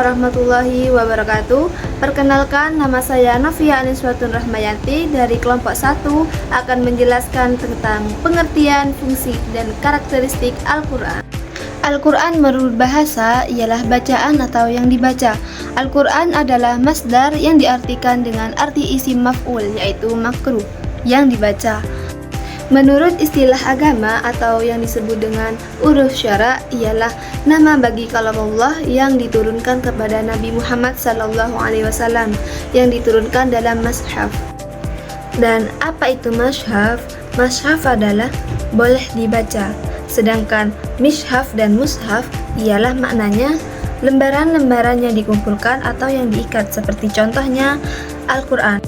warahmatullahi wabarakatuh. Perkenalkan, nama saya Novia Aniswatun Rahmayanti dari kelompok 1 akan menjelaskan tentang pengertian, fungsi, dan karakteristik Al-Quran. Al-Quran menurut bahasa ialah bacaan atau yang dibaca. Al-Quran adalah masdar yang diartikan dengan arti isim maf'ul, yaitu makruh, yang dibaca. Menurut istilah agama atau yang disebut dengan uruf syara ialah nama bagi kalam Allah yang diturunkan kepada Nabi Muhammad SAW yang diturunkan dalam mushaf. Dan apa itu mushaf? Mushaf adalah boleh dibaca. Sedangkan mishaf dan mushaf ialah maknanya lembaran-lembaran yang dikumpulkan atau yang diikat, seperti contohnya Al-Quran.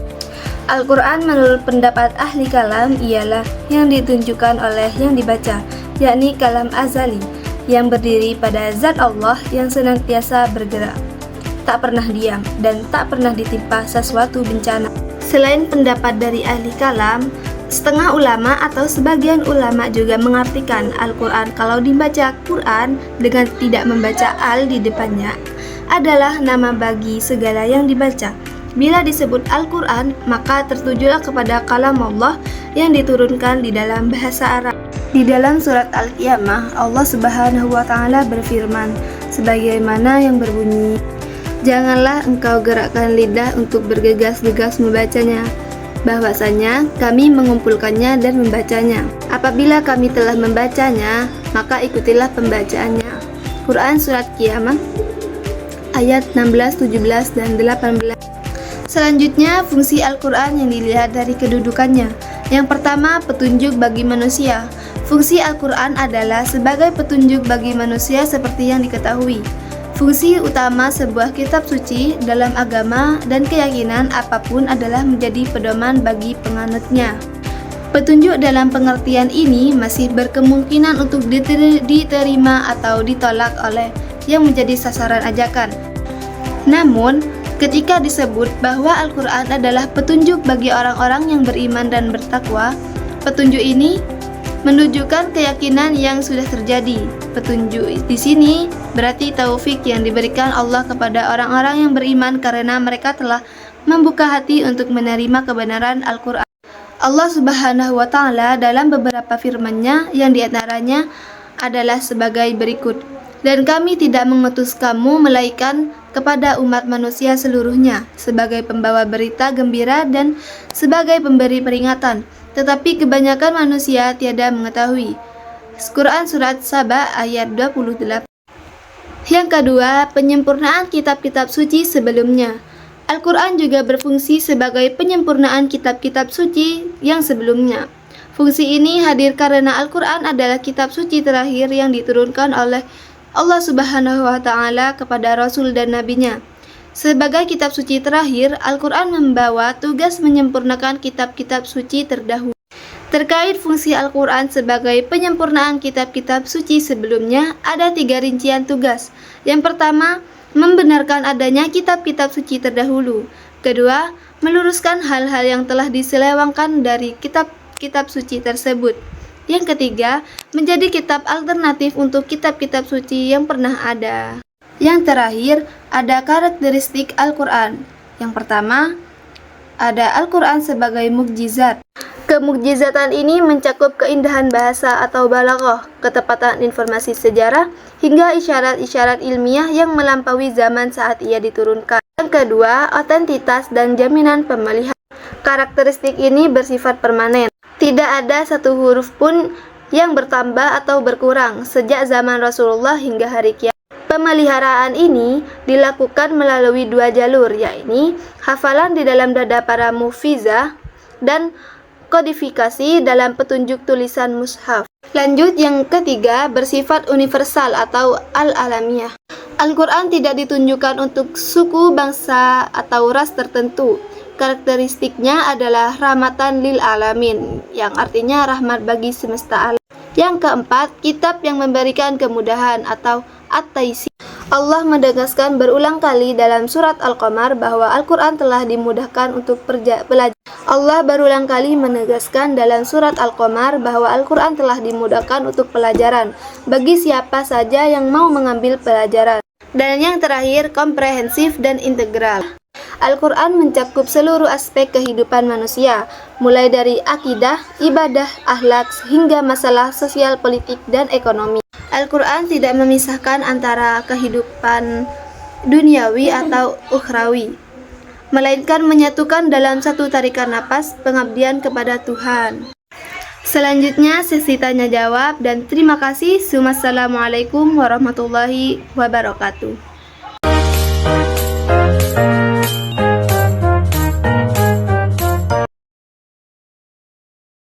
Al-Quran menurut pendapat ahli kalam ialah yang ditunjukkan oleh yang dibaca, yakni kalam azali, yang berdiri pada zat Allah yang senantiasa bergerak, tak pernah diam, dan tak pernah ditimpa sesuatu bencana. Selain pendapat dari ahli kalam, setengah ulama atau sebagian ulama juga mengartikan Al-Quran kalau dibaca Quran dengan tidak membaca al di depannya adalah nama bagi segala yang dibaca. Bila disebut Al-Quran, maka tertujulah kepada kalam Allah yang diturunkan di dalam bahasa Arab. Di dalam surat Al-Qiyamah, Allah Subhanahu wa Ta'ala berfirman, sebagaimana yang berbunyi, "Janganlah engkau gerakkan lidah untuk bergegas-gegas membacanya, bahwasanya kami mengumpulkannya dan membacanya. Apabila kami telah membacanya, maka ikutilah pembacaannya." Quran Surat Qiyamah ayat 16, 17, dan 18. Selanjutnya, fungsi Al-Quran yang dilihat dari kedudukannya. Yang pertama, petunjuk bagi manusia. Fungsi Al-Quran adalah sebagai petunjuk bagi manusia seperti yang diketahui. Fungsi utama sebuah kitab suci dalam agama dan keyakinan apapun adalah menjadi pedoman bagi penganutnya. Petunjuk dalam pengertian ini masih berkemungkinan untuk diterima atau ditolak oleh yang menjadi sasaran ajakan. Namun, ketika disebut bahwa Al-Quran adalah petunjuk bagi orang-orang yang beriman dan bertakwa, petunjuk ini menunjukkan keyakinan yang sudah terjadi. Petunjuk di sini berarti taufik yang diberikan Allah kepada orang-orang yang beriman karena mereka telah membuka hati untuk menerima kebenaran Al-Quran. Allah Subhanahu wa Ta'ala dalam beberapa firman-Nya yang diantaranya adalah sebagai berikut, "Dan kami tidak mengutus kamu melainkan kepada umat manusia seluruhnya sebagai pembawa berita gembira dan sebagai pemberi peringatan, tetapi kebanyakan manusia tiada mengetahui." Quran Surat Saba ayat 28. Yang kedua, penyempurnaan kitab-kitab suci sebelumnya. Al-Quran juga berfungsi sebagai penyempurnaan kitab-kitab suci yang sebelumnya. Fungsi ini hadir karena Al-Quran adalah kitab suci terakhir yang diturunkan oleh Allah Subhanahu wa Ta'ala kepada Rasul dan Nabi-Nya. Sebagai kitab suci terakhir, Al-Quran membawa tugas menyempurnakan kitab-kitab suci terdahulu. Terkait fungsi Al-Quran sebagai penyempurnaan kitab-kitab suci sebelumnya, ada 3 rincian tugas. Yang pertama, membenarkan adanya kitab-kitab suci terdahulu. Kedua, meluruskan hal-hal yang telah diselewengkan dari kitab-kitab suci tersebut. Yang ketiga, menjadi kitab alternatif untuk kitab-kitab suci yang pernah ada. Yang terakhir, ada karakteristik Al-Quran. Yang pertama, ada Al-Quran sebagai mukjizat. Kemukjizatan ini mencakup keindahan bahasa atau balaghah, ketepatan informasi sejarah, hingga isyarat-isyarat ilmiah yang melampaui zaman saat ia diturunkan. Yang kedua, otentitas dan jaminan pemeliharaan. Karakteristik ini bersifat permanen. Tidak ada satu huruf pun yang bertambah atau berkurang sejak zaman Rasulullah hingga hari kiamat. Pemeliharaan ini dilakukan melalui 2 jalur, yakni hafalan di dalam dada para muhfizah dan kodifikasi dalam petunjuk tulisan mushaf. Lanjut, yang ketiga, bersifat universal atau al-alamiyah. Al-Quran tidak ditunjukkan untuk suku, bangsa, atau ras tertentu. Karakteristiknya adalah rahmatan lil alamin, yang artinya rahmat bagi semesta alam. Yang keempat, kitab yang memberikan kemudahan atau at-taisir. Allah menegaskan berulang kali dalam surat Al-Qamar bahwa Al-Quran telah dimudahkan untuk pelajaran. Allah berulang kali menegaskan dalam surat Al-Qamar bahwa Al-Quran telah dimudahkan untuk pelajaran bagi siapa saja yang mau mengambil pelajaran. Dan yang terakhir, komprehensif dan integral. Al-Quran mencakup seluruh aspek kehidupan manusia, mulai dari akidah, ibadah, akhlak, hingga masalah sosial, politik, dan ekonomi. Al-Quran tidak memisahkan antara kehidupan duniawi atau ukhrawi, melainkan menyatukan dalam satu tarikan napas pengabdian kepada Tuhan. Selanjutnya sesi tanya jawab, dan terima kasih. Wassalamualaikum warahmatullahi wabarakatuh.